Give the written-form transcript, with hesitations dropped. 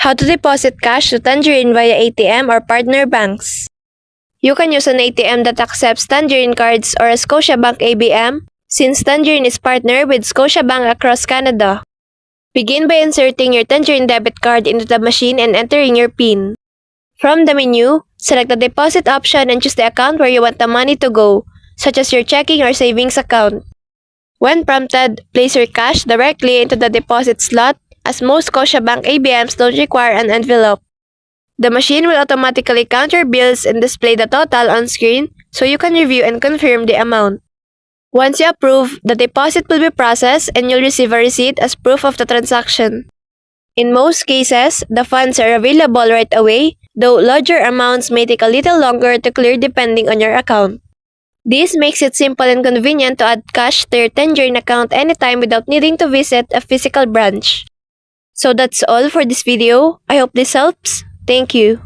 How to deposit cash to Tangerine via ATM or partner banks. You can use an ATM that accepts Tangerine cards or a Scotiabank ABM, since Tangerine is partnered with Scotiabank across Canada. Begin by inserting your Tangerine debit card into the machine and entering your PIN. From the menu, select the deposit option and choose the account where you want the money to go, such as your checking or savings account. When prompted, place your cash directly into the deposit slot, as most Scotiabank ABMs don't require an envelope. The machine will automatically count your bills and display the total on screen so you can review and confirm the amount. Once you approve, the deposit will be processed and you'll receive a receipt as proof of the transaction. In most cases, the funds are available right away, though larger amounts may take a little longer to clear depending on your account. This makes it simple and convenient to add cash to your Tangerine account anytime without needing to visit a physical branch. So that's all for this video. I hope this helps. Thank you.